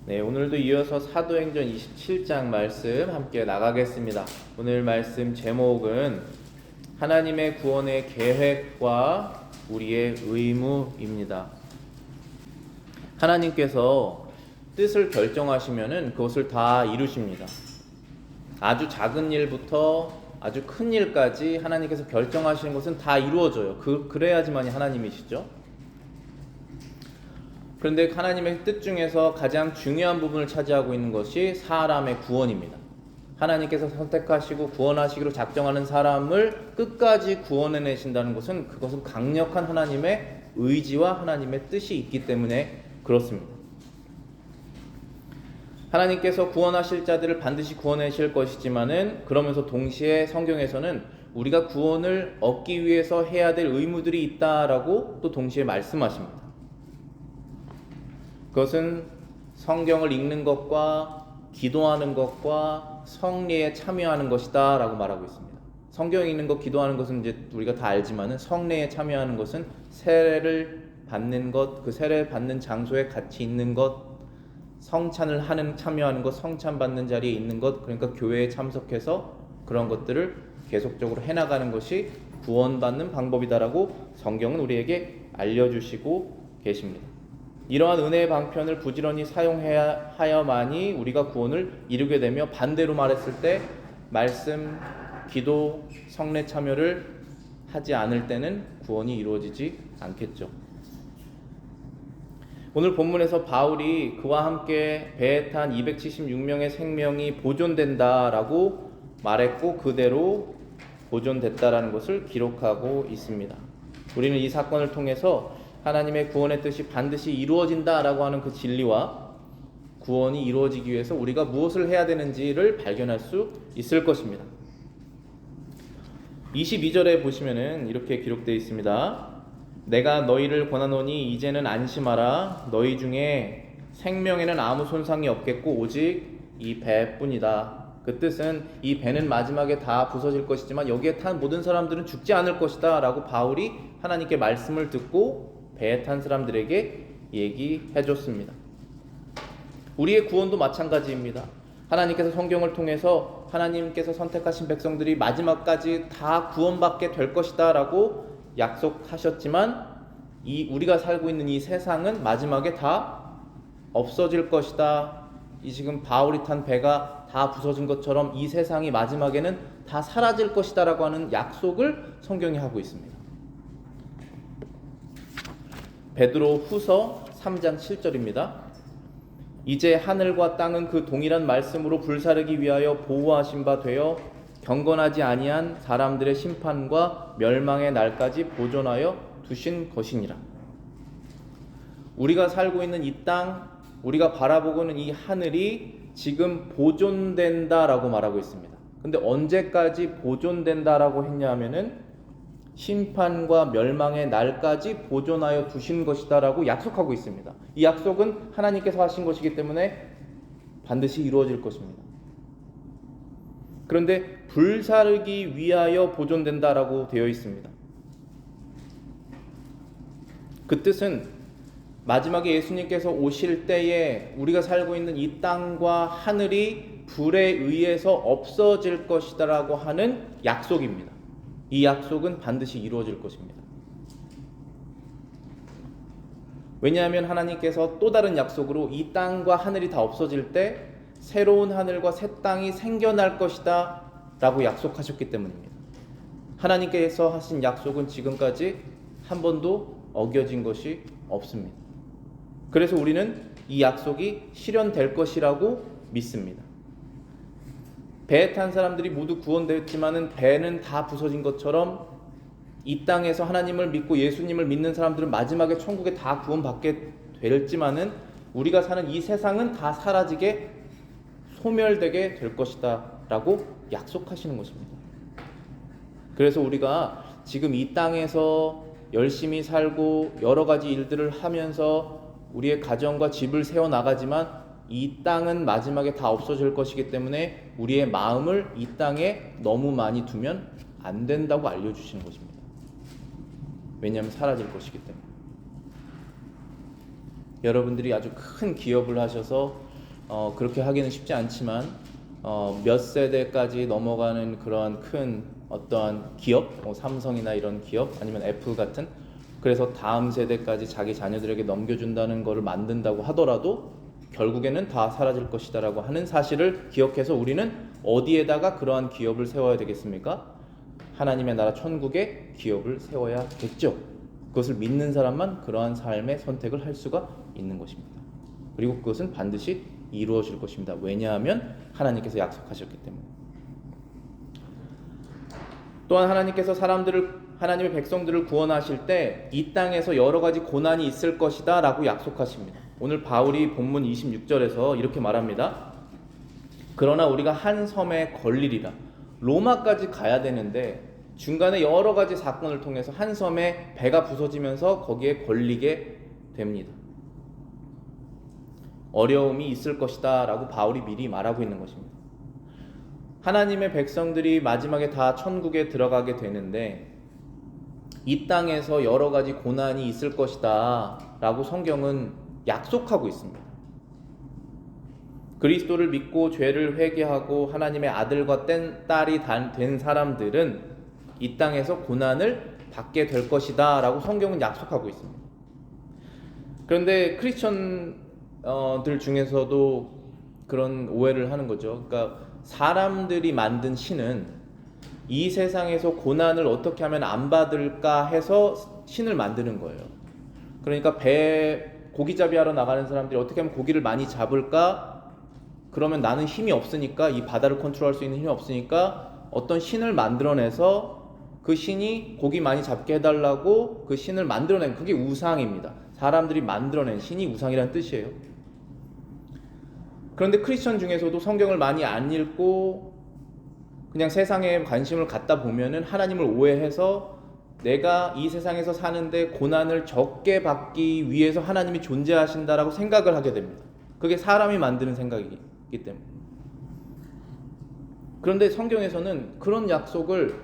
네, 오늘도 이어서 사도행전 27장 말씀 함께 나가겠습니다. 오늘 말씀 제목은 하나님의 구원의 계획과 우리의 의무입니다. 하나님께서 뜻을 결정하시면은 그것을 다 이루십니다. 아주 작은 일부터 아주 큰 일까지 하나님께서 결정하시는 것은 다 이루어져요. 그래야지만이 하나님이시죠. 그런데 하나님의 뜻 중에서 가장 중요한 부분을 차지하고 있는 것이 사람의 구원입니다. 하나님께서 선택하시고 구원하시기로 작정하는 사람을 끝까지 구원해내신다는 것은 그것은 강력한 하나님의 의지와 하나님의 뜻이 있기 때문에 그렇습니다. 하나님께서 구원하실 자들을 반드시 구원하실 것이지만은 그러면서 동시에 성경에서는 우리가 구원을 얻기 위해서 해야 될 의무들이 있다라고 또 동시에 말씀하십니다. 그것은 성경을 읽는 것과 기도하는 것과 성례에 참여하는 것이다 라고 말하고 있습니다. 성경 읽는 것, 기도하는 것은 이제 우리가 다 알지만은 성례에 참여하는 것은 세례를 받는 것, 그 세례 받는 장소에 같이 있는 것, 성찬을 참여하는 것, 성찬 받는 자리에 있는 것, 그러니까 교회에 참석해서 그런 것들을 계속적으로 해나가는 것이 구원받는 방법이다라고 성경은 우리에게 알려주시고 계십니다. 이러한 은혜의 방편을 부지런히 사용해야 하여만이 우리가 구원을 이루게 되며, 반대로 말했을 때 말씀, 기도, 성례 참여를 하지 않을 때는 구원이 이루어지지 않겠죠. 오늘 본문에서 바울이 그와 함께 배에 탄 276명의 생명이 보존된다라고 말했고 그대로 보존됐다라는 것을 기록하고 있습니다. 우리는 이 사건을 통해서 하나님의 구원의 뜻이 반드시 이루어진다라고 하는 그 진리와 구원이 이루어지기 위해서 우리가 무엇을 해야 되는지를 발견할 수 있을 것입니다. 22절에 보시면은 이렇게 기록되어 있습니다. 내가 너희를 권하노니 이제는 안심하라. 너희 중에 생명에는 아무 손상이 없겠고 오직 이 배뿐이다. 그 뜻은 이 배는 마지막에 다 부서질 것이지만 여기에 탄 모든 사람들은 죽지 않을 것이다 라고 바울이 하나님께 말씀을 듣고 배에 탄 사람들에게 얘기해 줬습니다. 우리의 구원도 마찬가지입니다. 하나님께서 성경을 통해서 하나님께서 선택하신 백성들이 마지막까지 다 구원받게 될 것이다 라고 약속하셨지만 우리가 살고 있는 이 세상은 마지막에 다 없어질 것이다. 이 지금 바울이 탄 배가 다 부서진 것처럼 이 세상이 마지막에는 다 사라질 것이다 라고 하는 약속을 성경이 하고 있습니다. 베드로 후서 3장 7절입니다. 이제 하늘과 땅은 그 동일한 말씀으로 불사르기 위하여 보호하신 바 되어 경건하지 아니한 사람들의 심판과 멸망의 날까지 보존하여 두신 것이니라. 우리가 살고 있는 이 땅, 우리가 바라보고 있는 이 하늘이 지금 보존된다라고 말하고 있습니다. 근데 언제까지 보존된다라고 했냐 하면은 심판과 멸망의 날까지 보존하여 두신 것이다라고 약속하고 있습니다. 이 약속은 하나님께서 하신 것이기 때문에 반드시 이루어질 것입니다. 그런데 불사르기 위하여 보존된다라고 되어 있습니다. 그 뜻은 마지막에 예수님께서 오실 때에 우리가 살고 있는 이 땅과 하늘이 불에 의해서 없어질 것이다라고 하는 약속입니다. 이 약속은 반드시 이루어질 것입니다. 왜냐하면 하나님께서 또 다른 약속으로 이 땅과 하늘이 다 없어질 때 새로운 하늘과 새 땅이 생겨날 것이다 라고 약속하셨기 때문입니다. 하나님께서 하신 약속은 지금까지 한 번도 어겨진 것이 없습니다. 그래서 우리는 이 약속이 실현될 것이라고 믿습니다. 배에 탄 사람들이 모두 구원되었지만은 배는 다 부서진 것처럼 이 땅에서 하나님을 믿고 예수님을 믿는 사람들은 마지막에 천국에 다 구원받게 될지만은 우리가 사는 이 세상은 다 사라지게 소멸되게 될 것이다 라고 약속하시는 것입니다. 그래서 우리가 지금 이 땅에서 열심히 살고 여러 가지 일들을 하면서 우리의 가정과 집을 세워나가지만 이 땅은 마지막에 다 없어질 것이기 때문에 우리의 마음을 이 땅에 너무 많이 두면 안 된다고 알려주시는 것입니다. 왜냐하면 사라질 것이기 때문에. 여러분들이 아주 큰 기업을 하셔서 그렇게 하기는 쉽지 않지만 몇 세대까지 넘어가는 그러한 큰 어떠한 기업, 삼성이나 이런 기업 아니면 애플 같은, 그래서 다음 세대까지 자기 자녀들에게 넘겨준다는 것을 만든다고 하더라도 결국에는 다 사라질 것이다라고 하는 사실을 기억해서 우리는 어디에다가 그러한 기업을 세워야 되겠습니까? 하나님의 나라 천국에 기업을 세워야겠죠. 그것을 믿는 사람만 그러한 삶의 선택을 할 수가 있는 것입니다. 그리고 그것은 반드시 이루어질 것입니다. 왜냐하면 하나님께서 약속하셨기 때문에. 또한 하나님께서 하나님의 백성들을 구원하실 때 이 땅에서 여러 가지 고난이 있을 것이다 라고 약속하십니다. 오늘 바울이 본문 26절에서 이렇게 말합니다. 그러나 우리가 한 섬에 걸리리라. 로마까지 가야 되는데 중간에 여러 가지 사건을 통해서 한 섬에 배가 부서지면서 거기에 걸리게 됩니다. 어려움이 있을 것이다 라고 바울이 미리 말하고 있는 것입니다. 하나님의 백성들이 마지막에 다 천국에 들어가게 되는데 이 땅에서 여러 가지 고난이 있을 것이다 라고 성경은 약속하고 있습니다. 그리스도를 믿고 죄를 회개하고 하나님의 아들과 딸이 된 사람들은 이 땅에서 고난을 받게 될 것이다 라고 성경은 약속하고 있습니다. 그런데 크리스천들 중에서도 그런 오해를 하는 거죠. 그러니까 사람들이 만든 신은 이 세상에서 고난을 어떻게 하면 안 받을까 해서 신을 만드는 거예요. 그러니까 고기잡이 하러 나가는 사람들이 어떻게 하면 고기를 많이 잡을까? 그러면 나는 힘이 없으니까, 이 바다를 컨트롤할 수 있는 힘이 없으니까 어떤 신을 만들어내서 그 신이 고기 많이 잡게 해달라고 그 신을 만들어낸, 그게 우상입니다. 사람들이 만들어낸 신이 우상이라는 뜻이에요. 그런데 크리스천 중에서도 성경을 많이 안 읽고 그냥 세상에 관심을 갖다 보면은 하나님을 오해해서 내가 이 세상에서 사는데 고난을 적게 받기 위해서 하나님이 존재하신다라고 생각을 하게 됩니다. 그게 사람이 만드는 생각이기 때문에. 그런데 성경에서는 그런 약속을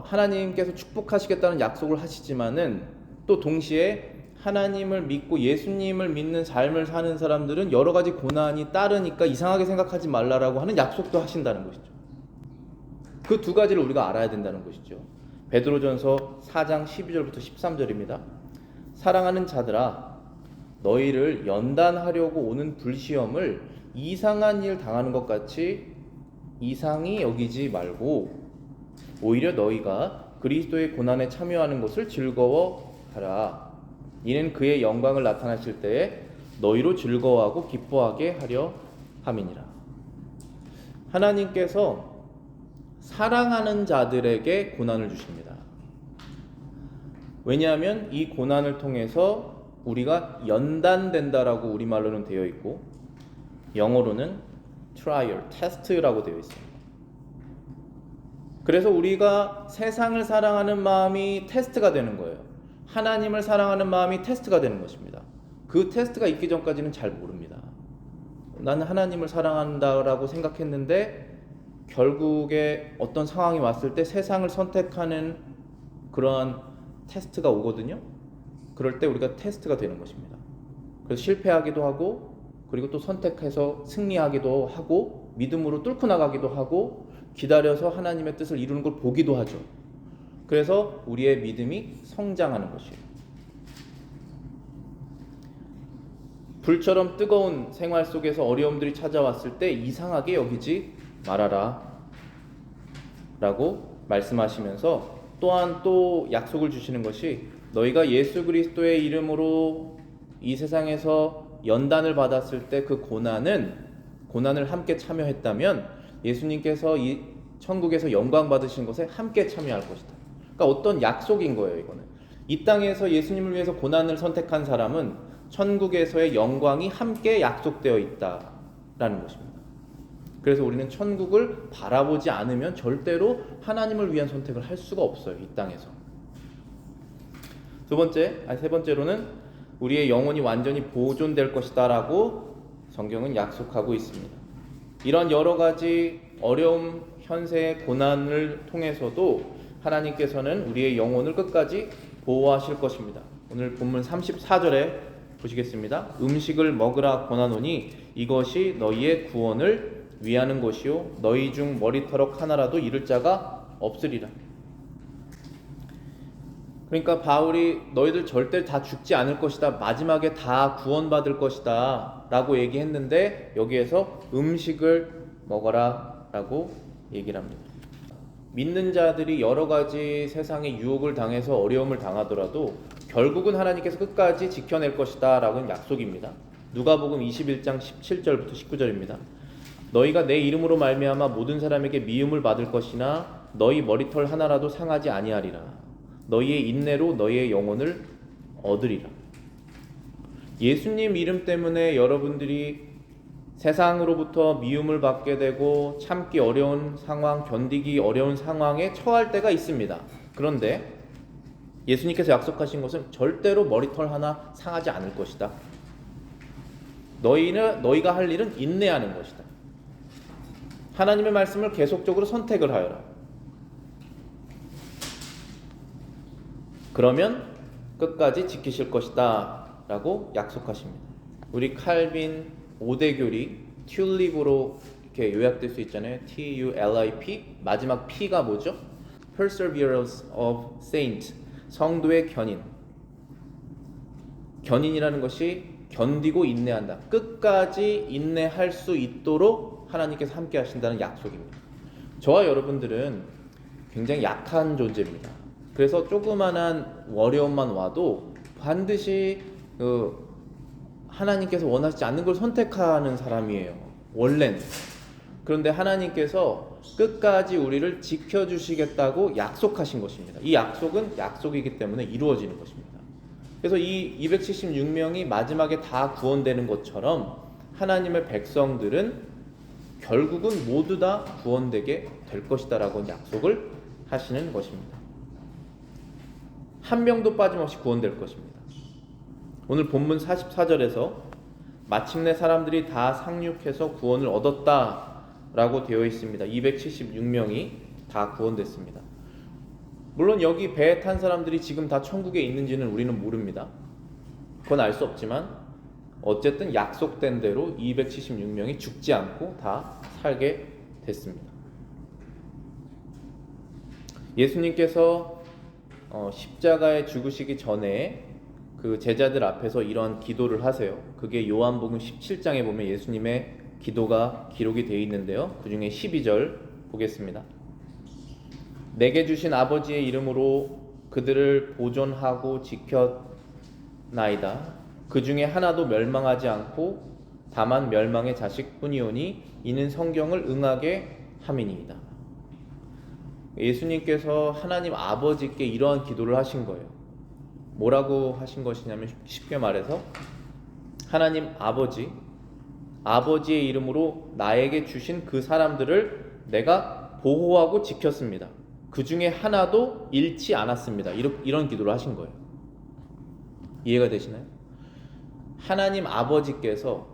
하나님께서 축복하시겠다는 약속을 하시지만은 또 동시에 하나님을 믿고 예수님을 믿는 삶을 사는 사람들은 여러 가지 고난이 따르니까 이상하게 생각하지 말라라고 하는 약속도 하신다는 것이죠. 그 두 가지를 우리가 알아야 된다는 것이죠. 베드로전서 4장 12절부터 13절입니다. 사랑하는 자들아, 너희를 연단하려고 오는 불시험을 이상한 일 당하는 것 같이 이상히 여기지 말고 오히려 너희가 그리스도의 고난에 참여하는 것을 즐거워하라. 이는 그의 영광을 나타나실 때에 너희로 즐거워하고 기뻐하게 하려 함이니라. 하나님께서 사랑하는 자들에게 고난을 주십니다. 왜냐하면 이 고난을 통해서 우리가 연단된다라고 우리말로는 되어 있고 영어로는 trial, test라고 되어 있습니다. 그래서 우리가 세상을 사랑하는 마음이 테스트가 되는 거예요. 하나님을 사랑하는 마음이 테스트가 되는 것입니다. 그 테스트가 있기 전까지는 잘 모릅니다. 나는 하나님을 사랑한다라고 생각했는데 결국에 어떤 상황이 왔을 때 세상을 선택하는 그러한 테스트가 오거든요. 그럴 때 우리가 테스트가 되는 것입니다. 그래서 실패하기도 하고 그리고 또 선택해서 승리하기도 하고 믿음으로 뚫고 나가기도 하고 기다려서 하나님의 뜻을 이루는 걸 보기도 하죠. 그래서 우리의 믿음이 성장하는 것이에요. 불처럼 뜨거운 생활 속에서 어려움들이 찾아왔을 때 이상하게 여기지 말아라 라고 말씀하시면서 또한 또 약속을 주시는 것이 너희가 예수 그리스도의 이름으로 이 세상에서 연단을 받았을 때 그 고난을 함께 참여했다면 예수님께서 이 천국에서 영광 받으신 것에 함께 참여할 것이다. 그러니까 어떤 약속인 거예요. 이거는 이 땅에서 예수님을 위해서 고난을 선택한 사람은 천국에서의 영광이 함께 약속되어 있다라는 것입니다. 그래서 우리는 천국을 바라보지 않으면 절대로 하나님을 위한 선택을 할 수가 없어요. 이 땅에서. 세 번째로는 우리의 영혼이 완전히 보존될 것이다 라고 성경은 약속하고 있습니다. 이런 여러 가지 어려움, 현세의 고난을 통해서도 하나님께서는 우리의 영혼을 끝까지 보호하실 것입니다. 오늘 본문 34절에 보시겠습니다. 음식을 먹으라 권하노니 이것이 너희의 구원을 위하는 것이요 너희 중 머리털럭 하나라도 잃을 자가 없으리라. 그러니까 바울이 너희들 절대 다 죽지 않을 것이다, 마지막에 다 구원받을 것이다 라고 얘기했는데 여기에서 음식을 먹어라 라고 얘기를 합니다. 믿는 자들이 여러 가지 세상의 유혹을 당해서 어려움을 당하더라도 결국은 하나님께서 끝까지 지켜낼 것이다 라고는 약속입니다. 누가복음 21장 17절부터 19절입니다. 너희가 내 이름으로 말미암아 모든 사람에게 미움을 받을 것이나 너희 머리털 하나라도 상하지 아니하리라. 너희의 인내로 너희의 영혼을 얻으리라. 예수님 이름 때문에 여러분들이 세상으로부터 미움을 받게 되고 참기 어려운 상황, 견디기 어려운 상황에 처할 때가 있습니다. 그런데 예수님께서 약속하신 것은 절대로 머리털 하나 상하지 않을 것이다. 너희가 할 일은 인내하는 것이다. 하나님의 말씀을 계속적으로 선택을 하여라. 그러면 끝까지 지키실 것이다 라고 약속하십니다. 우리 칼빈 5대 교리 튤립으로 이렇게 요약될 수 있잖아요. TULIP. 마지막 P가 뭐죠? Perseverance of Saints. 성도의 견인. 견인이라는 것이 견디고 인내한다. 끝까지 인내할 수 있도록 하나님께서 함께 하신다는 약속입니다. 저와 여러분들은 굉장히 약한 존재입니다. 그래서 조그만한 어려움만 와도 반드시 하나님께서 원하시지 않는 걸 선택하는 사람이에요. 원래는. 그런데 하나님께서 끝까지 우리를 지켜주시겠다고 약속하신 것입니다. 이 약속은 약속이기 때문에 이루어지는 것입니다. 그래서 이 276명이 마지막에 다 구원되는 것처럼 하나님의 백성들은 결국은 모두 다 구원되게 될 것이다 라고 약속을 하시는 것입니다. 한 명도 빠짐없이 구원될 것입니다. 오늘 본문 44절에서 마침내 사람들이 다 상륙해서 구원을 얻었다 라고 되어 있습니다. 276명이 다 구원됐습니다. 물론 여기 배에 탄 사람들이 지금 다 천국에 있는지는 우리는 모릅니다. 그건 알 수 없지만 어쨌든 약속된 대로 276명이 죽지 않고 다 살게 됐습니다. 예수님께서 십자가에 죽으시기 전에 그 제자들 앞에서 이런 기도를 하세요. 그게 요한복음 17장에 보면 예수님의 기도가 기록이 되어 있는데요. 그 중에 12절 보겠습니다. 내게 주신 아버지의 이름으로 그들을 보존하고 지켰나이다. 그 중에 하나도 멸망하지 않고 다만 멸망의 자식뿐이오니 이는 성경을 응하게 함이니이다. 예수님께서 하나님 아버지께 이러한 기도를 하신 거예요. 뭐라고 하신 것이냐면 쉽게 말해서 하나님 아버지의 이름으로 나에게 주신 그 사람들을 내가 보호하고 지켰습니다. 그 중에 하나도 잃지 않았습니다. 이런 기도를 하신 거예요. 이해가 되시나요? 하나님 아버지께서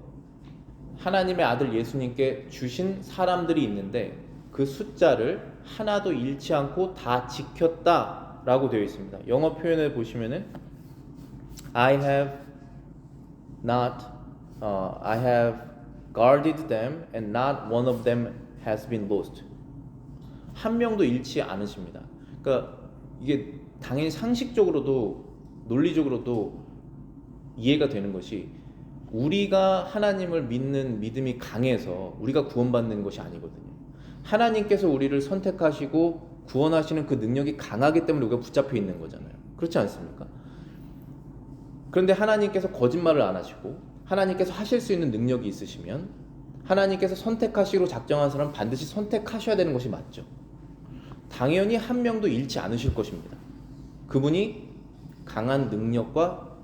하나님의 아들 예수님께 주신 사람들이 있는데 그 숫자를 하나도 잃지 않고 다 지켰다라고 되어 있습니다. 영어 표현을 보시면은 I have guarded them and not one of them has been lost. 한 명도 잃지 않으십니다. 그러니까 이게 당연히 상식적으로도 논리적으로도 이해가 되는 것이 우리가 하나님을 믿는 믿음이 강해서 우리가 구원받는 것이 아니거든요. 하나님께서 우리를 선택하시고 구원하시는 그 능력이 강하기 때문에 우리가 붙잡혀 있는 거잖아요. 그렇지 않습니까? 그런데 하나님께서 거짓말을 안 하시고 하나님께서 하실 수 있는 능력이 있으시면 하나님께서 선택하시기로 작정한 사람은 반드시 선택하셔야 되는 것이 맞죠. 당연히 한 명도 잃지 않으실 것입니다. 그분이 강한 능력과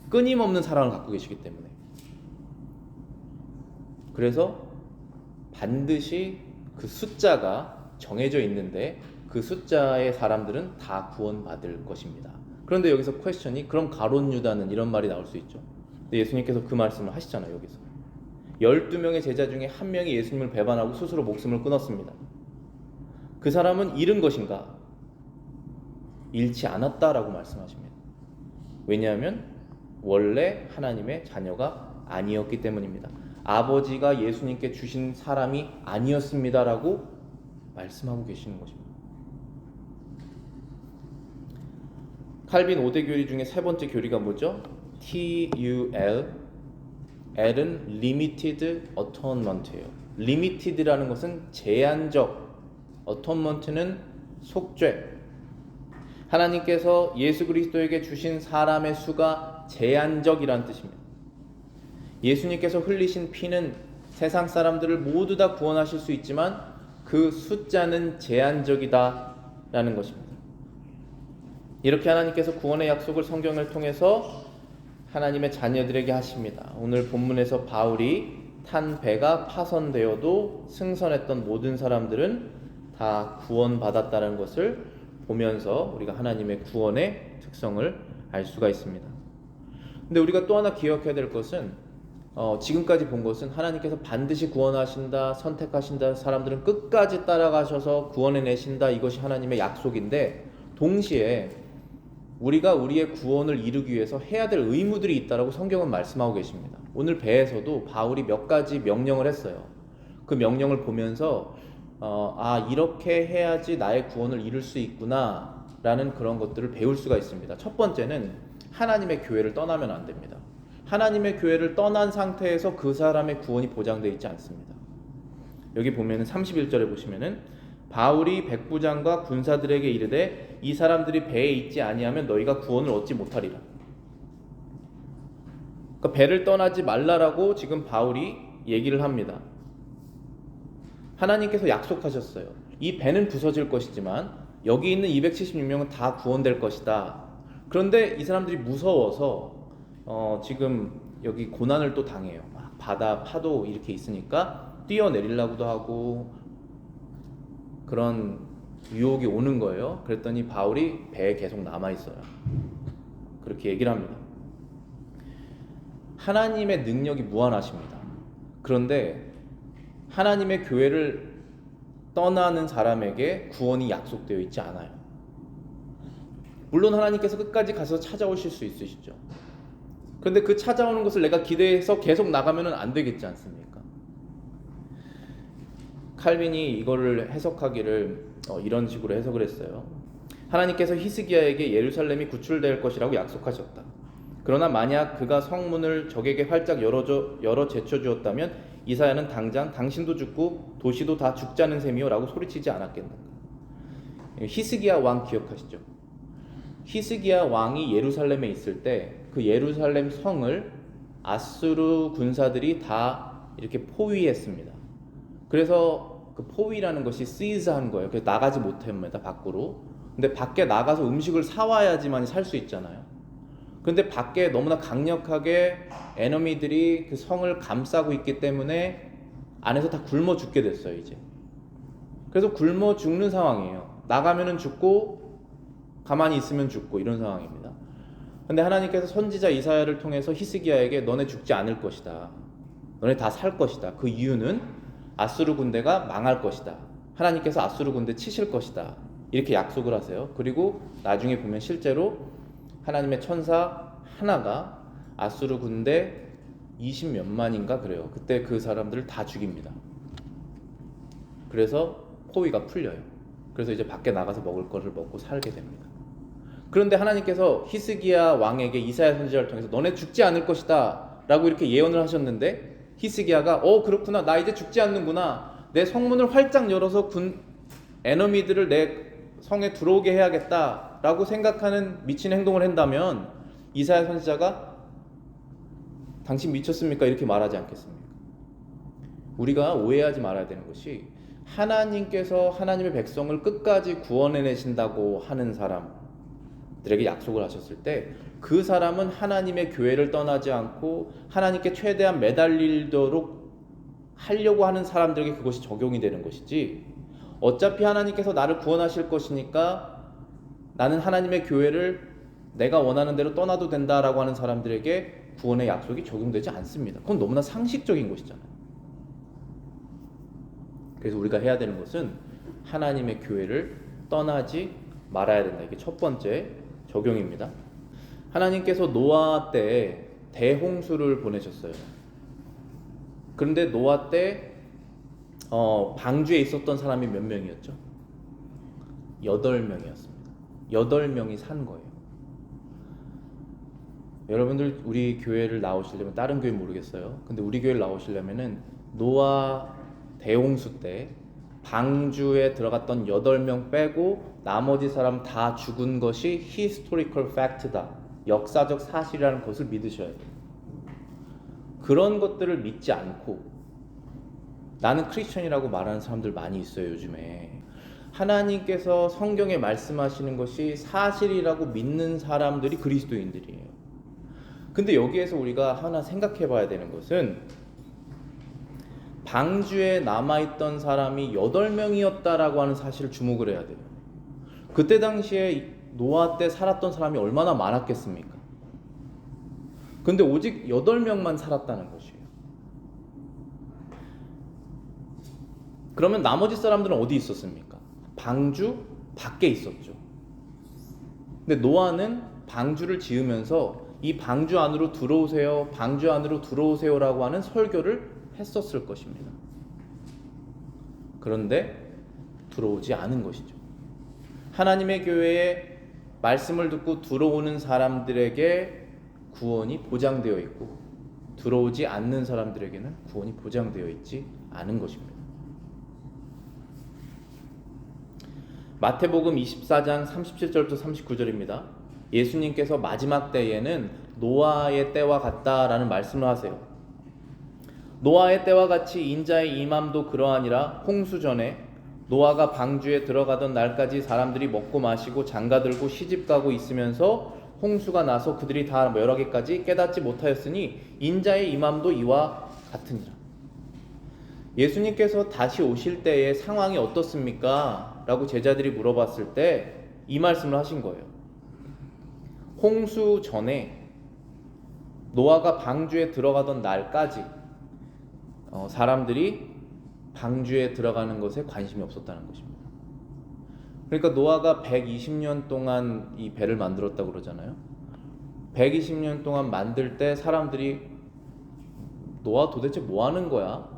끊임없는 사랑을 갖고 계시기 때문에. 그래서 반드시 그 숫자가 정해져 있는데 그 숫자의 사람들은 다 구원받을 것입니다. 그런데 여기서 퀘스천이 그럼 가룟 유다는 이런 말이 나올 수 있죠. 근데 예수님께서 그 말씀을 하시잖아요. 여기서 12명의 제자 중에 한 명이 예수님을 배반하고 스스로 목숨을 끊었습니다. 그 사람은 잃은 것인가? 잃지 않았다라고 말씀하십니다. 왜냐하면 원래 하나님의 자녀가 아니었기 때문입니다. 아버지가 예수님께 주신 사람이 아니었습니다라고 말씀하고 계시는 것입니다. 칼빈 5대 교리 중에 세 번째 교리가 뭐죠? TUL. L은 Limited Atonement예요. Limited라는 것은 제한적, Atonement는 속죄. 하나님께서 예수 그리스도에게 주신 사람의 수가 제한적이라는 뜻입니다. 예수님께서 흘리신 피는 세상 사람들을 모두 다 구원하실 수 있지만 그 숫자는 제한적이다라는 것입니다. 이렇게 하나님께서 구원의 약속을 성경을 통해서 하나님의 자녀들에게 하십니다. 오늘 본문에서 바울이 탄 배가 파손되어도 승선했던 모든 사람들은 다 구원받았다는 것을 보면서 우리가 하나님의 구원의 특성을 알 수가 있습니다. 근데 우리가 또 하나 기억해야 될 것은 지금까지 본 것은 하나님께서 반드시 구원하신다, 선택하신다, 사람들은 끝까지 따라가셔서 구원해내신다, 이것이 하나님의 약속인데 동시에 우리가 우리의 구원을 이루기 위해서 해야 될 의무들이 있다라고 성경은 말씀하고 계십니다. 오늘 배에서도 바울이 몇 가지 명령을 했어요. 그 명령을 보면서 이렇게 해야지 나의 구원을 이룰 수 있구나 라는 그런 것들을 배울 수가 있습니다. 첫 번째는 하나님의 교회를 떠나면 안 됩니다. 하나님의 교회를 떠난 상태에서 그 사람의 구원이 보장되어 있지 않습니다. 여기 보면은 31절에 보시면은 바울이 백부장과 군사들에게 이르되 이 사람들이 배에 있지 아니하면 너희가 구원을 얻지 못하리라. 그러니까 배를 떠나지 말라라고 지금 바울이 얘기를 합니다. 하나님께서 약속하셨어요. 이 배는 부서질 것이지만 여기 있는 276명은 다 구원될 것이다. 그런데 이 사람들이 무서워서 지금 여기 고난을 또 당해요. 막 바다 파도 이렇게 있으니까 뛰어내리려고도 하고 그런 유혹이 오는 거예요. 그랬더니 바울이 배에 계속 남아있어요. 그렇게 얘기를 합니다. 하나님의 능력이 무한하십니다. 그런데 하나님의 교회를 떠나는 사람에게 구원이 약속되어 있지 않아요. 물론 하나님께서 끝까지 가서 찾아오실 수 있으시죠. 그런데 그 찾아오는 것을 내가 기대해서 계속 나가면 안 되겠지 않습니까? 칼빈이 이거를 해석하기를 이런 식으로 해석을 했어요. 하나님께서 히스기야에게 예루살렘이 구출될 것이라고 약속하셨다. 그러나 만약 그가 성문을 적에게 활짝 열어 제쳐주었다면 이사야는 당장 당신도 죽고 도시도 다 죽자는 셈이요 라고 소리치지 않았겠는가. 히스기야 왕 기억하시죠? 히스기야 왕이 예루살렘에 있을 때 그 예루살렘 성을 아수르 군사들이 다 이렇게 포위했습니다. 그래서 그 포위라는 것이 시즈한 거예요. 그래서 나가지 못합니다, 밖으로. 근데 밖에 나가서 음식을 사와야지만 살 수 있잖아요. 근데 밖에 너무나 강력하게 에너미들이 그 성을 감싸고 있기 때문에 안에서 다 굶어 죽게 됐어요, 이제. 그래서 굶어 죽는 상황이에요. 나가면은 죽고 가만히 있으면 죽고 이런 상황입니다. 근데 하나님께서 선지자 이사야를 통해서 히스기야에게 너네 죽지 않을 것이다. 너네 다 살 것이다. 그 이유는 아수르 군대가 망할 것이다. 하나님께서 아수르 군대 치실 것이다. 이렇게 약속을 하세요. 그리고 나중에 보면 실제로 하나님의 천사 하나가 아수르 군대 20몇만인가 그래요. 그때 그 사람들을 다 죽입니다. 그래서 포위가 풀려요. 그래서 이제 밖에 나가서 먹을 거를 먹고 살게 됩니다. 그런데 하나님께서 히스기야 왕에게 이사야 선지자를 통해서 너네 죽지 않을 것이다 라고 이렇게 예언을 하셨는데 히스기야가 그렇구나, 나 이제 죽지 않는구나, 내 성문을 활짝 열어서 에너미들을 내 성에 들어오게 해야겠다 라고 생각하는 미친 행동을 한다면 이사야 선지자가 당신 미쳤습니까? 이렇게 말하지 않겠습니까? 우리가 오해하지 말아야 되는 것이 하나님께서 하나님의 백성을 끝까지 구원해내신다고 하는 사람들에게 약속을 하셨을 때 그 사람은 하나님의 교회를 떠나지 않고 하나님께 최대한 매달리도록 하려고 하는 사람들에게 그것이 적용이 되는 것이지, 어차피 하나님께서 나를 구원하실 것이니까 나는 하나님의 교회를 내가 원하는 대로 떠나도 된다라고 하는 사람들에게 구원의 약속이 적용되지 않습니다. 그건 너무나 상식적인 것이잖아요. 그래서 우리가 해야 되는 것은 하나님의 교회를 떠나지 말아야 된다. 이게 첫 번째 적용입니다. 하나님께서 노아 때 대홍수를 보내셨어요. 그런데 노아 때 방주에 있었던 사람이 몇 명이었죠? 8명이었습니다. 8명이 산 거예요. 여러분들 우리 교회를 나오시려면, 다른 교회 모르겠어요. 근데 우리 교회를 나오시려면은 노아 대홍수 때 방주에 들어갔던 8명 빼고 나머지 사람 다 죽은 것이 historical fact다, 역사적 사실이라는 것을 믿으셔야 돼요. 그런 것들을 믿지 않고 나는 크리스천이라고 말하는 사람들 많이 있어요. 요즘에 하나님께서 성경에 말씀하시는 것이 사실이라고 믿는 사람들이 그리스도인들이에요. 근데 여기에서 우리가 하나 생각해 봐야 되는 것은, 방주에 남아있던 사람이 8명이었다라고 하는 사실을 주목을 해야 돼요. 그때 당시에 노아 때 살았던 사람이 얼마나 많았겠습니까? 근데 오직 8명만 살았다는 것이에요. 그러면 나머지 사람들은 어디 있었습니까? 방주 밖에 있었죠. 근데 노아는 방주를 지으면서 이 방주 안으로 들어오세요, 방주 안으로 들어오세요라고 하는 설교를 했었을 것입니다. 그런데 들어오지 않은 것이죠. 하나님의 교회에 말씀을 듣고 들어오는 사람들에게 구원이 보장되어 있고, 들어오지 않는 사람들에게는 구원이 보장되어 있지 않은 것입니다. 마태복음 24장 37절부터 39절입니다. 예수님께서 마지막 때에는 노아의 때와 같다라는 말씀을 하세요. 노아의 때와 같이 인자의 임함도 그러하니라. 홍수 전에 노아가 방주에 들어가던 날까지 사람들이 먹고 마시고 장가들고 시집가고 있으면서 홍수가 나서 그들이 다 멸하기까지 깨닫지 못하였으니 인자의 임함도 이와 같으니라. 예수님께서 다시 오실 때의 상황이 어떻습니까? 라고 제자들이 물어봤을 때 이 말씀을 하신 거예요. 홍수 전에 노아가 방주에 들어가던 날까지 사람들이 방주에 들어가는 것에 관심이 없었다는 것입니다. 그러니까 노아가 120년 동안 이 배를 만들었다고 그러잖아요. 120년 동안 만들 때 사람들이 노아 도대체 뭐 하는 거야?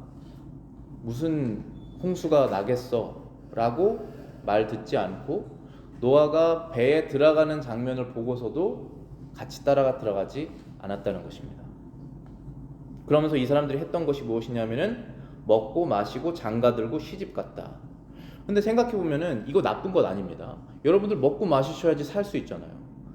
무슨 홍수가 나겠어? 라고 말 듣지 않고 노아가 배에 들어가는 장면을 보고서도 같이 따라가 들어가지 않았다는 것입니다. 그러면서 이 사람들이 했던 것이 무엇이냐면은 먹고 마시고 장가들고 시집갔다. 근데 생각해보면은 이거 나쁜 것 아닙니다. 여러분들 먹고 마시셔야지 살 수 있잖아요.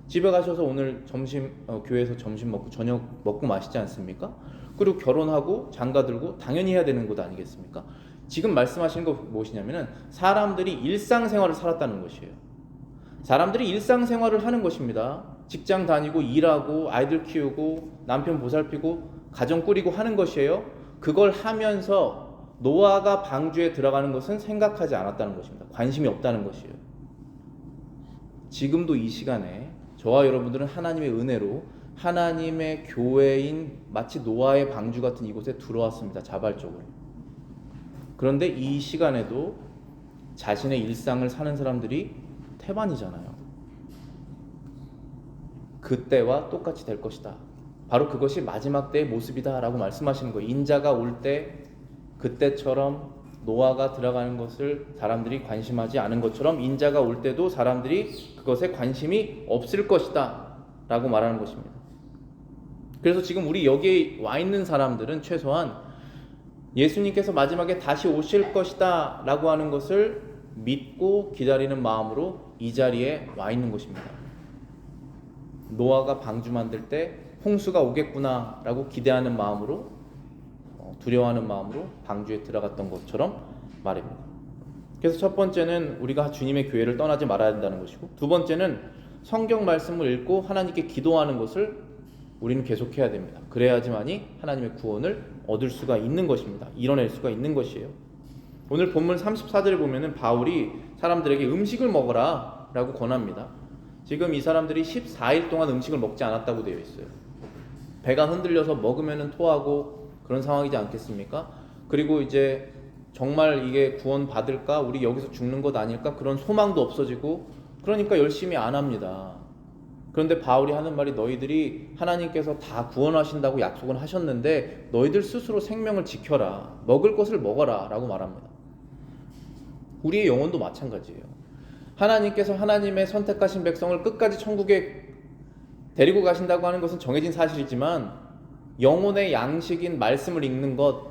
집에 가셔서 오늘 점심 교회에서 점심 먹고 저녁 먹고 마시지 않습니까? 그리고 결혼하고 장가들고 당연히 해야 되는 것 아니겠습니까? 지금 말씀하시는 거 무엇이냐면은 사람들이 일상생활을 살았다는 것이에요. 사람들이 일상생활을 하는 것입니다. 직장 다니고 일하고 아이들 키우고 남편 보살피고 가정 꾸리고 하는 것이에요. 그걸 하면서 노아가 방주에 들어가는 것은 생각하지 않았다는 것입니다. 관심이 없다는 것이에요. 지금도 이 시간에 저와 여러분들은 하나님의 은혜로 하나님의 교회인 마치 노아의 방주 같은 이곳에 들어왔습니다. 자발적으로. 그런데 이 시간에도 자신의 일상을 사는 사람들이 태반이잖아요. 그때와 똑같이 될 것이다. 바로 그것이 마지막 때의 모습이다 라고 말씀하시는 거예요. 인자가 올 때 그때처럼 노아가 들어가는 것을 사람들이 관심하지 않은 것처럼 인자가 올 때도 사람들이 그것에 관심이 없을 것이다 라고 말하는 것입니다. 그래서 지금 우리 여기에 와 있는 사람들은 최소한 예수님께서 마지막에 다시 오실 것이다 라고 하는 것을 믿고 기다리는 마음으로 이 자리에 와 있는 것입니다. 노아가 방주 만들 때 홍수가 오겠구나 라고 기대하는 마음으로, 두려워하는 마음으로 방주에 들어갔던 것처럼 말입니다. 그래서 첫 번째는 우리가 주님의 교회를 떠나지 말아야 된다는 것이고, 두 번째는 성경 말씀을 읽고 하나님께 기도하는 것을 우리는 계속해야 됩니다. 그래야지만이 하나님의 구원을 얻을 수가 있는 것입니다. 이뤄낼 수가 있는 것이에요. 오늘 본문 34절에 보면은 바울이 사람들에게 음식을 먹어라 라고 권합니다. 지금 이 사람들이 14일 동안 음식을 먹지 않았다고 되어 있어요. 배가 흔들려서 먹으면 토하고 그런 상황이지 않겠습니까? 그리고 이제 정말 이게 구원 받을까? 우리 여기서 죽는 것 아닐까? 그런 소망도 없어지고, 그러니까 열심히 안 합니다. 그런데 바울이 하는 말이 너희들이 하나님께서 다 구원하신다고 약속은 하셨는데 너희들 스스로 생명을 지켜라. 먹을 것을 먹어라 라고 말합니다. 우리의 영혼도 마찬가지예요. 하나님께서 하나님의 선택하신 백성을 끝까지 천국에 데리고 가신다고 하는 것은 정해진 사실이지만 영혼의 양식인 말씀을 읽는 것,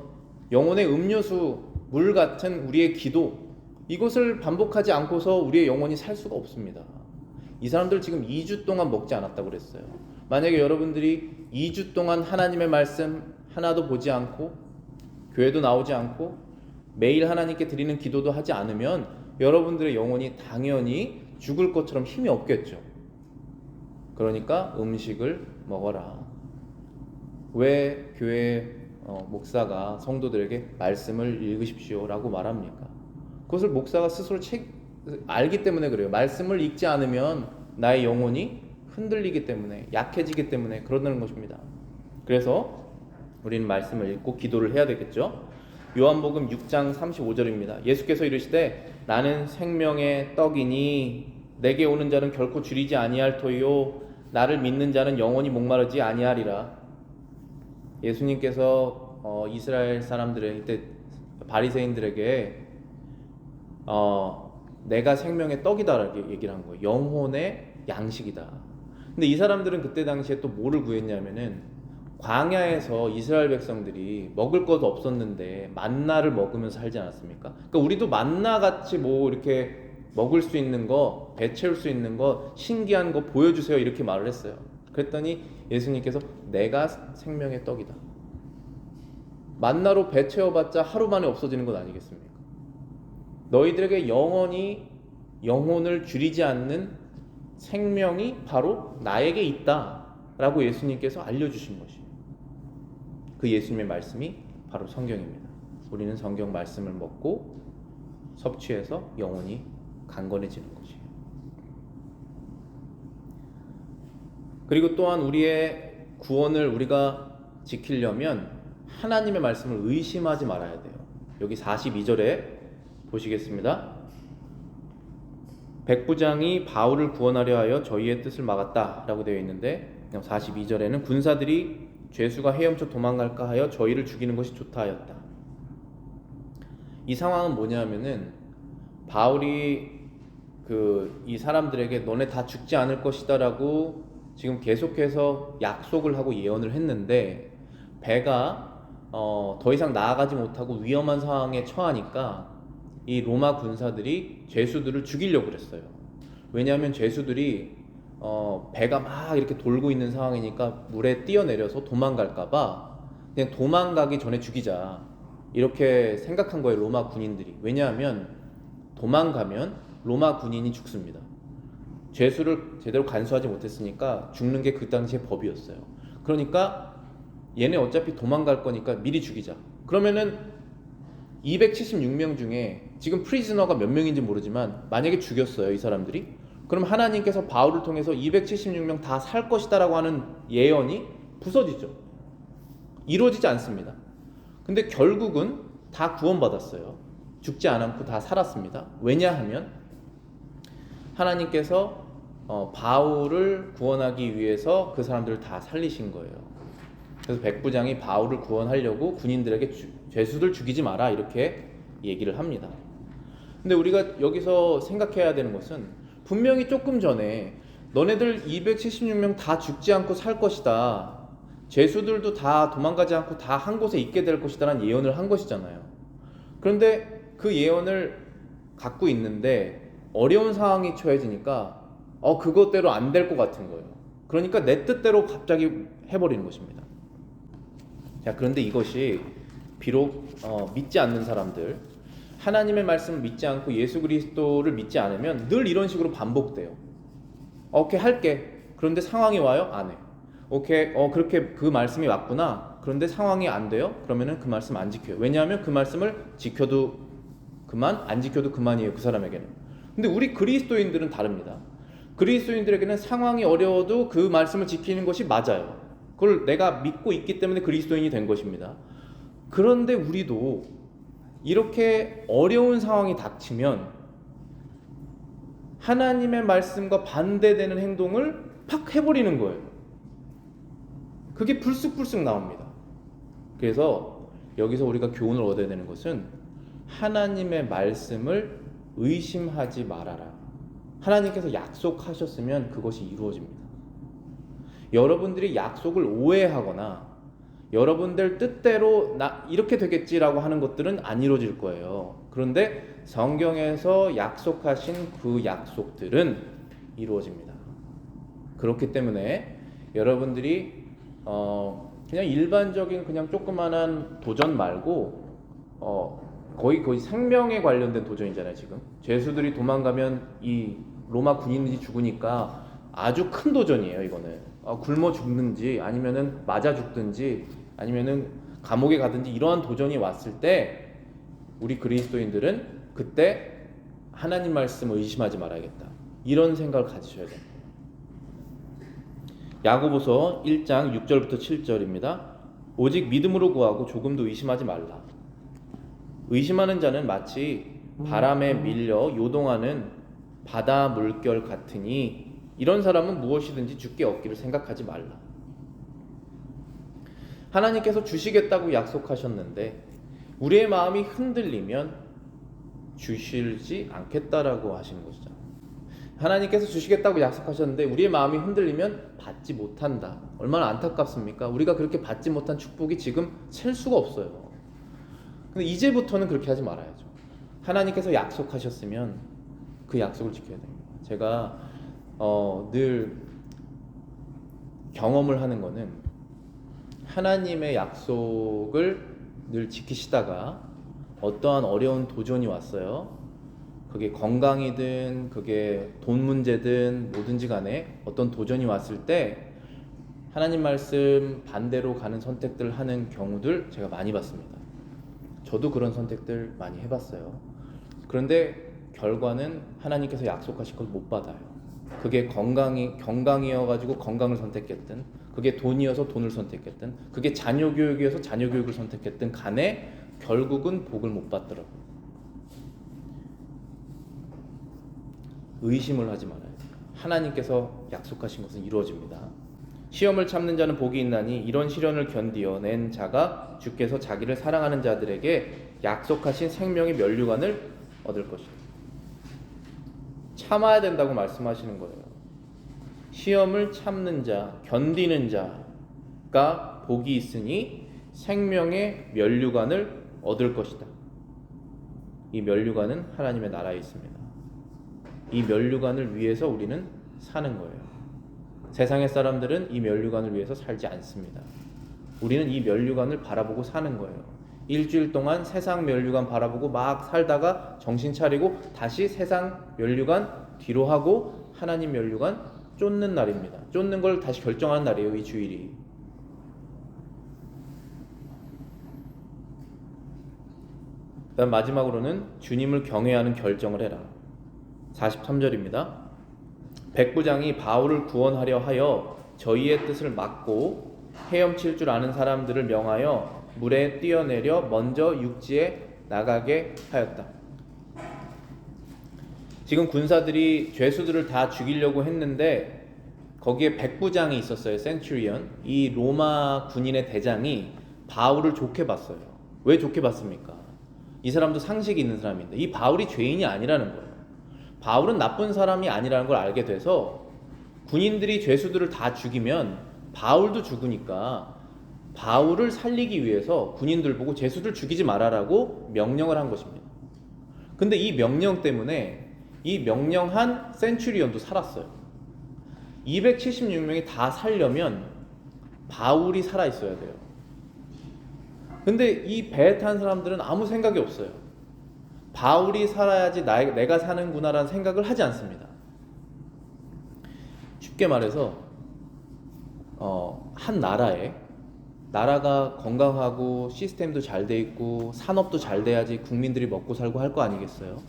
영혼의 음료수, 물 같은 우리의 기도, 이것을 반복하지 않고서 우리의 영혼이 살 수가 없습니다. 이 사람들 지금 2주 동안 먹지 않았다고 그랬어요. 만약에 여러분들이 2주 동안 하나님의 말씀 하나도 보지 않고 교회도 나오지 않고 매일 하나님께 드리는 기도도 하지 않으면 여러분들의 영혼이 당연히 죽을 것처럼 힘이 없겠죠. 그러니까 음식을 먹어라. 왜 교회 목사가 성도들에게 말씀을 읽으십시오 라고 말합니까? 그것을 목사가 스스로 알기 때문에 그래요. 말씀을 읽지 않으면 나의 영혼이 흔들리기 때문에, 약해지기 때문에 그런다는 것입니다. 그래서 우리는 말씀을 읽고 기도를 해야 되겠죠. 요한복음 6장 35절입니다. 예수께서 이르시되 나는 생명의 떡이니 내게 오는 자는 결코 줄이지 아니할 터이요 나를 믿는 자는 영원히 목마르지 아니하리라. 예수님께서 이스라엘 사람들의 이때 바리새인들에게 내가 생명의 떡이다라고 얘기를 한 거예요. 영혼의 양식이다. 근데 이 사람들은 그때 당시에 또 뭐를 구했냐면은 광야에서 이스라엘 백성들이 먹을 것 없었는데 만나를 먹으면서 살지 않았습니까? 그러니까 우리도 만나 같이 뭐 이렇게 먹을 수 있는 거, 배 채울 수 있는 거, 신기한 거 보여주세요 이렇게 말을 했어요. 그랬더니 예수님께서 내가 생명의 떡이다. 만나로 배 채워봤자 하루 만에 없어지는 것 아니겠습니까? 너희들에게 영혼을 줄이지 않는 생명이 바로 나에게 있다 라고 예수님께서 알려주신 것이에요. 그 예수님의 말씀이 바로 성경입니다. 우리는 성경 말씀을 먹고 섭취해서 영혼이 강건해지는 것이에요. 그리고 또한 우리의 구원을 우리가 지키려면 하나님의 말씀을 의심하지 말아야 돼요. 여기 42절에 보시겠습니다. 백부장이 바울을 구원하려 하여 저희의 뜻을 막았다 라고 되어 있는데 42절에는 군사들이 죄수가 헤엄쳐 도망갈까 하여 저희를 죽이는 것이 좋다 하였다. 이 상황은 뭐냐면은 바울이 이 사람들에게 너네 다 죽지 않을 것이다 라고 지금 계속해서 약속을 하고 예언을 했는데 배가 더 이상 나아가지 못하고 위험한 상황에 처하니까 이 로마 군사들이 죄수들을 죽이려고 그랬어요. 왜냐하면 죄수들이 배가 막 이렇게 돌고 있는 상황이니까 물에 뛰어내려서 도망갈까봐 그냥 도망가기 전에 죽이자 이렇게 생각한 거예요, 로마 군인들이. 왜냐하면 도망가면 로마 군인이 죽습니다. 죄수를 제대로 간수하지 못했으니까 죽는 게 그 당시의 법이었어요. 그러니까 얘네 어차피 도망갈 거니까 미리 죽이자. 그러면은 276명 중에 지금 프리즈너가 몇 명인지 모르지만 만약에 죽였어요, 이 사람들이. 그럼 하나님께서 바울을 통해서 276명 다 살 것이다 라고 하는 예언이 부서지죠. 이루어지지 않습니다. 근데 결국은 다 구원받았어요. 죽지 않고 다 살았습니다. 왜냐하면 하나님께서 바울을 구원하기 위해서 그 사람들을 다 살리신 거예요. 그래서 백부장이 바울을 구원하려고 군인들에게 죄수들 죽이지 마라 이렇게 얘기를 합니다. 근데 우리가 여기서 생각해야 되는 것은 분명히 조금 전에 너네들 276명 다 죽지 않고 살 것이다. 죄수들도 다 도망가지 않고 다 한 곳에 있게 될 것이다 라는 예언을 한 것이잖아요. 그런데 그 예언을 갖고 있는데 어려운 상황이 처해지니까 그것대로 안 될 것 같은 거예요. 그러니까 내 뜻대로 갑자기 해버리는 것입니다. 자, 그런데 이것이 비록 믿지 않는 사람들, 하나님의 말씀을 믿지 않고 예수 그리스도를 믿지 않으면 늘 이런 식으로 반복돼요. 오케이 할게. 그런데 상황이 와요? 안 해. 오케이 그렇게 그 말씀이 맞구나. 그런데 상황이 안 돼요? 그러면은 그 말씀 안 지켜요. 왜냐하면 그 말씀을 지켜도 그만, 안 지켜도 그만이에요, 그 사람에게는. 근데 우리 그리스도인들은 다릅니다. 그리스도인들에게는 상황이 어려워도 그 말씀을 지키는 것이 맞아요. 그걸 내가 믿고 있기 때문에 그리스도인이 된 것입니다. 그런데 우리도 이렇게 어려운 상황이 닥치면 하나님의 말씀과 반대되는 행동을 팍 해버리는 거예요. 그게 불쑥불쑥 나옵니다. 그래서 여기서 우리가 교훈을 얻어야 되는 것은 하나님의 말씀을 의심하지 말아라. 하나님께서 약속하셨으면 그것이 이루어집니다. 여러분들이 약속을 오해하거나 여러분들 뜻대로 나 이렇게 되겠지라고 하는 것들은 안 이루어질 거예요. 그런데 성경에서 약속하신 그 약속들은 이루어집니다. 그렇기 때문에 여러분들이 그냥 일반적인 그냥 조그만한 도전 말고 거의 생명에 관련된 도전이잖아요. 지금 죄수들이 도망가면 이 로마 군인들이 죽으니까 아주 큰 도전이에요. 이거는 굶어 죽는지 아니면은 맞아 죽든지 아니면은 감옥에 가든지 이러한 도전이 왔을 때 우리 그리스도인들은 그때 하나님 말씀을 의심하지 말아야겠다. 이런 생각을 가지셔야 됩니다. 야고보서 1장 6절부터 7절입니다. 오직 믿음으로 구하고 조금도 의심하지 말라. 의심하는 자는 마치 바람에 밀려 요동하는 바다 물결 같으니 이런 사람은 무엇이든지 주께 얻기를 생각하지 말라. 하나님께서 주시겠다고 약속하셨는데 우리의 마음이 흔들리면 주시지 않겠다라고 하시는 것이죠. 하나님께서 주시겠다고 약속하셨는데 우리의 마음이 흔들리면 받지 못한다. 얼마나 안타깝습니까? 우리가 그렇게 받지 못한 축복이 지금 셀 수가 없어요. 근데 이제부터는 그렇게 하지 말아야죠. 하나님께서 약속하셨으면 그 약속을 지켜야 됩니다. 제가 늘 경험을 하는 거는 하나님의 약속을 늘 지키시다가 어떠한 어려운 도전이 왔어요. 그게 건강이든 그게 돈 문제든 뭐든지 간에 어떤 도전이 왔을 때 하나님 말씀 반대로 가는 선택들을 하는 경우들 제가 많이 봤습니다. 저도 그런 선택들 많이 해봤어요. 그런데 결과는 하나님께서 약속하신 걸 못 받아요. 그게 건강이어가지고 건강을 선택했든 그게 돈이어서 돈을 선택했든 그게 자녀 교육이어서 자녀 교육을 선택했든 간에 결국은 복을 못 받더라고요. 의심을 하지 말아야 돼요. 하나님께서 약속하신 것은 이루어집니다. 시험을 참는 자는 복이 있나니 이런 시련을 견디어낸 자가 주께서 자기를 사랑하는 자들에게 약속하신 생명의 면류관을 얻을 것이다. 참아야 된다고 말씀하시는 거예요. 시험을 참는 자, 견디는 자가 복이 있으니 생명의 면류관을 얻을 것이다. 이 면류관은 하나님의 나라에 있습니다. 이 면류관을 위해서 우리는 사는 거예요. 세상의 사람들은 이 면류관을 위해서 살지 않습니다. 우리는 이 면류관을 바라보고 사는 거예요. 일주일 동안 세상 면류관 바라보고 막 살다가 정신 차리고 다시 세상 면류관 뒤로 하고 하나님 면류관 쫓는 날입니다. 쫓는 걸 다시 결정하는 날이에요. 이 주일이. 그다음 마지막으로는 주님을 경외하는 결정을 해라. 43절입니다. 백부장이 바울을 구원하려 하여 저희의 뜻을 막고 헤엄칠 줄 아는 사람들을 명하여 물에 뛰어내려 먼저 육지에 나가게 하였다. 지금 군사들이 죄수들을 다 죽이려고 했는데 거기에 백부장이 있었어요. 센츄리언. 이 로마 군인의 대장이 바울을 좋게 봤어요. 왜 좋게 봤습니까? 이 사람도 상식이 있는 사람인데 이 바울이 죄인이 아니라는 거예요. 바울은 나쁜 사람이 아니라는 걸 알게 돼서 군인들이 죄수들을 다 죽이면 바울도 죽으니까 바울을 살리기 위해서 군인들 보고 죄수들 죽이지 말아라고 명령을 한 것입니다. 근데 이 명령 때문에 이 명령한 센츄리온도 살았어요. 276명이 다 살려면 바울이 살아있어야 돼요. 근데 이 배에 탄 사람들은 아무 생각이 없어요. 바울이 살아야지 내가 사는구나라는 생각을 하지 않습니다. 쉽게 말해서 한 나라가 건강하고 시스템도 잘 돼 있고 산업도 잘 돼야지 국민들이 먹고 살고 할 거 아니겠어요?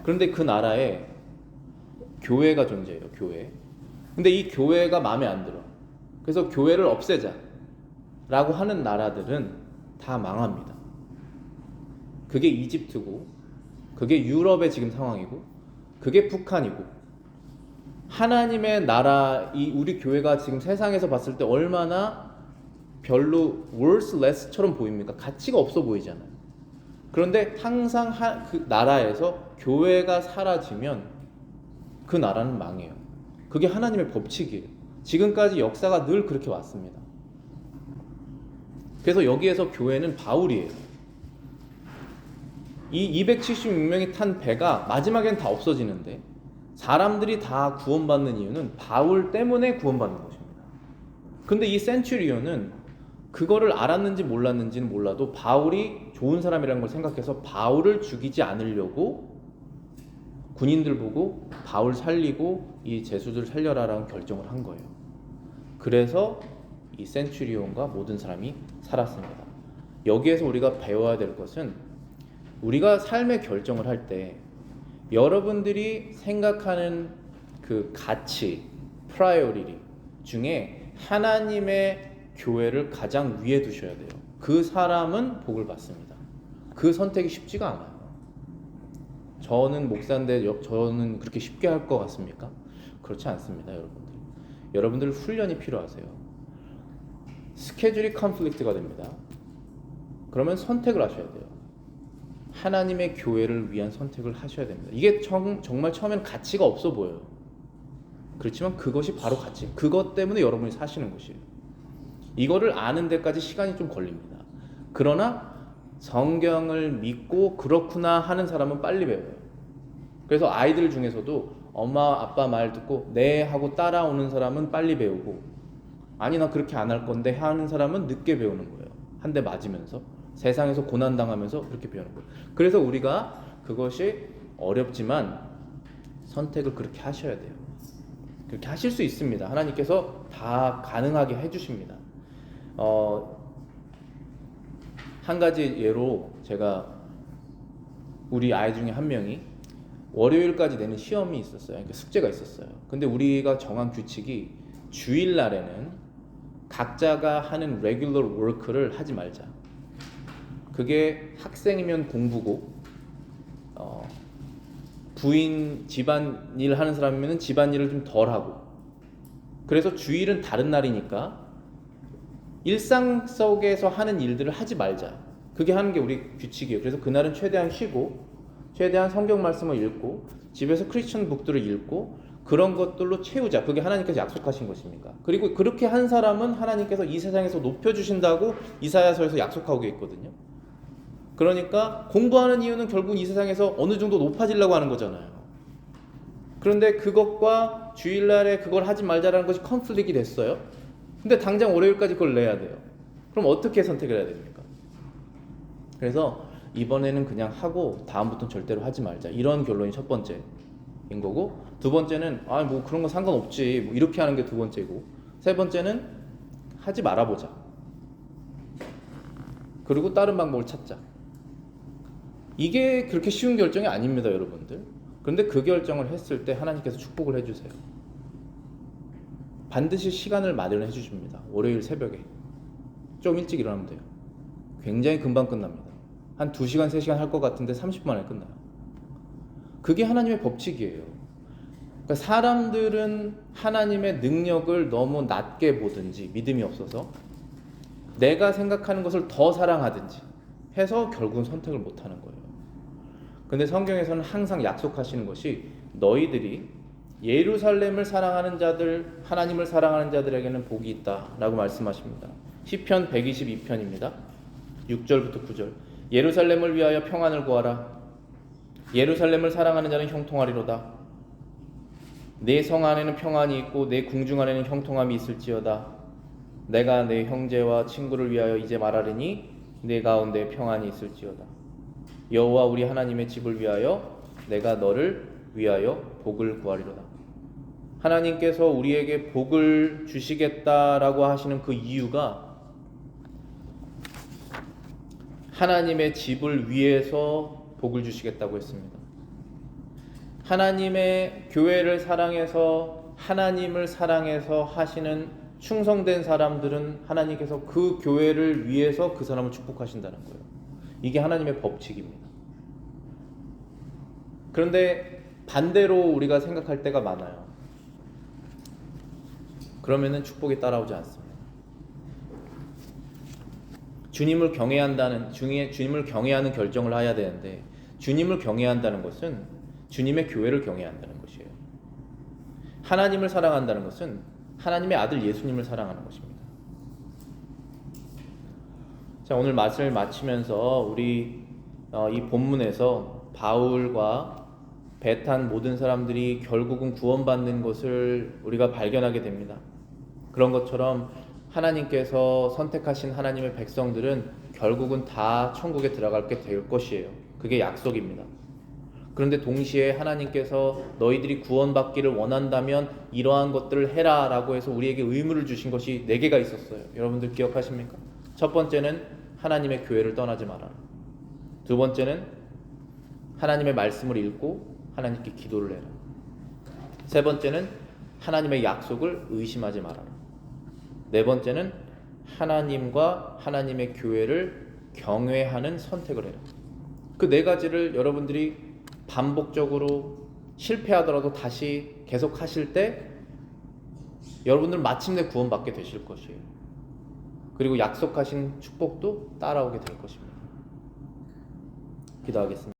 그런데 그 나라에 교회가 존재해요. 교회. 근데 이 교회가 마음에 안 들어. 그래서 교회를 없애자라고 하는 나라들은 다 망합니다. 그게 이집트고 그게 유럽의 지금 상황이고 그게 북한이고 하나님의 나라, 이 우리 교회가 지금 세상에서 봤을 때 얼마나 별로 worthless처럼 보입니까? 가치가 없어 보이잖아요. 그런데 항상 그 나라에서 교회가 사라지면 그 나라는 망해요. 그게 하나님의 법칙이에요. 지금까지 역사가 늘 그렇게 왔습니다. 그래서 여기에서 교회는 바울이에요. 이 276명이 탄 배가 마지막엔 다 없어지는데 사람들이 다 구원받는 이유는 바울 때문에 구원받는 것입니다. 근데 이 센츄리온은 그거를 알았는지 몰랐는지는 몰라도 바울이 좋은 사람이라는 걸 생각해서 바울을 죽이지 않으려고 군인들 보고 바울 살리고 이 제수들 살려라라는 결정을 한 거예요. 그래서 이 센츄리온과 모든 사람이 살았습니다. 여기에서 우리가 배워야 될 것은 우리가 삶의 결정을 할 때 여러분들이 생각하는 그 가치, 프라이어리티 중에 하나님의 교회를 가장 위에 두셔야 돼요. 그 사람은 복을 받습니다. 그 선택이 쉽지가 않아요. 저는 목사인데 저는 그렇게 쉽게 할 것 같습니까? 그렇지 않습니다, 여러분들. 여러분들 훈련이 필요하세요. 스케줄이 컨플릭트가 됩니다. 그러면 선택을 하셔야 돼요. 하나님의 교회를 위한 선택을 하셔야 됩니다. 이게 정말 처음에는 가치가 없어 보여요. 그렇지만 그것이 바로 가치. 그것 때문에 여러분이 사시는 것이에요. 이거를 아는 데까지 시간이 좀 걸립니다. 그러나 성경을 믿고 그렇구나 하는 사람은 빨리 배워요. 그래서 아이들 중에서도 엄마 아빠 말 듣고 네 하고 따라오는 사람은 빨리 배우고 아니 나 그렇게 안 할 건데 하는 사람은 늦게 배우는 거예요. 한 대 맞으면서 세상에서 고난당하면서 그렇게 배우는 거예요. 그래서 우리가 그것이 어렵지만 선택을 그렇게 하셔야 돼요. 그렇게 하실 수 있습니다. 하나님께서 다 가능하게 해주십니다. 한 가지 예로 제가 우리 아이 중에 한 명이 월요일까지 내는 시험이 있었어요. 그러니까 숙제가 있었어요. 근데 우리가 정한 규칙이 주일날에는 각자가 하는 레귤러 워크를 하지 말자. 그게 학생이면 공부고 부인 집안일 하는 사람이면 집안일을 좀 덜 하고 그래서 주일은 다른 날이니까 일상 속에서 하는 일들을 하지 말자. 그게 하는 게 우리 규칙이에요. 그래서 그날은 최대한 쉬고 최대한 성경 말씀을 읽고 집에서 크리스천 북들을 읽고 그런 것들로 채우자. 그게 하나님께서 약속하신 것입니까? 그리고 그렇게 한 사람은 하나님께서 이 세상에서 높여주신다고 이사야서에서 약속하고 있거든요. 그러니까 공부하는 이유는 결국 이 세상에서 어느 정도 높아지려고 하는 거잖아요. 그런데 그것과 주일날에 그걸 하지 말자라는 것이 컨플릭이 됐어요. 근데 당장 월요일까지 그걸 내야 돼요. 그럼 어떻게 선택을 해야 됩니까? 그래서 이번에는 그냥 하고 다음부터는 절대로 하지 말자. 이런 결론이 첫 번째인 거고, 두 번째는 뭐 그런 거 상관없지. 뭐 이렇게 하는 게 두 번째고, 세 번째는 하지 말아보자. 그리고 다른 방법을 찾자. 이게 그렇게 쉬운 결정이 아닙니다, 여러분들. 그런데 그 결정을 했을 때 하나님께서 축복을 해주세요. 반드시 시간을 마련해 주십니다. 월요일 새벽에 좀 일찍 일어나면 돼요. 굉장히 금방 끝납니다. 한 2시간, 3시간 할 것 같은데 30분 안에 끝나요. 그게 하나님의 법칙이에요. 그러니까 사람들은 하나님의 능력을 너무 낮게 보든지 믿음이 없어서 내가 생각하는 것을 더 사랑하든지 해서 결국은 선택을 못하는 거예요. 근데 성경에서는 항상 약속하시는 것이 너희들이 예루살렘을 사랑하는 자들, 하나님을 사랑하는 자들에게는 복이 있다라고 말씀하십니다. 시편 122편입니다. 6절부터 9절. 예루살렘을 위하여 평안을 구하라. 예루살렘을 사랑하는 자는 형통하리로다. 내 성 안에는 평안이 있고 내 궁중 안에는 형통함이 있을지어다. 내가 내 형제와 친구를 위하여 이제 말하리니 내 가운데 평안이 있을지어다. 여호와 우리 하나님의 집을 위하여 내가 너를 위하여 복을 구하리로다. 하나님께서 우리에게 복을 주시겠다라고 하시는 그 이유가 하나님의 집을 위해서 복을 주시겠다고 했습니다. 하나님의 교회를 사랑해서 하나님을 사랑해서 하시는 충성된 사람들은 하나님께서 그 교회를 위해서 그 사람을 축복하신다는 거예요. 이게 하나님의 법칙입니다. 그런데 반대로 우리가 생각할 때가 많아요. 그러면은 축복이 따라오지 않습니다. 주님을 경외하는 결정을 해야 되는데, 주님을 경외한다는 것은 주님의 교회를 경외한다는 것이에요. 하나님을 사랑한다는 것은 하나님의 아들 예수님을 사랑하는 것입니다. 자, 오늘 말씀을 마치면서 우리 이 본문에서 바울과 배 탄 모든 사람들이 결국은 구원받는 것을 우리가 발견하게 됩니다. 그런 것처럼 하나님께서 선택하신 하나님의 백성들은 결국은 다 천국에 들어가게 될 것이에요. 그게 약속입니다. 그런데 동시에 하나님께서 너희들이 구원받기를 원한다면 이러한 것들을 해라 라고 해서 우리에게 의무를 주신 것이 4개가 있었어요. 여러분들 기억하십니까? 첫 번째는 하나님의 교회를 떠나지 말아라. 두 번째는 하나님의 말씀을 읽고 하나님께 기도를 해라. 세 번째는 하나님의 약속을 의심하지 말아라. 네 번째는 하나님과 하나님의 교회를 경외하는 선택을 해라. 그 4가지를 여러분들이 반복적으로 실패하더라도 다시 계속 하실 때 여러분들은 마침내 구원받게 되실 것이에요. 그리고 약속하신 축복도 따라오게 될 것입니다. 기도하겠습니다.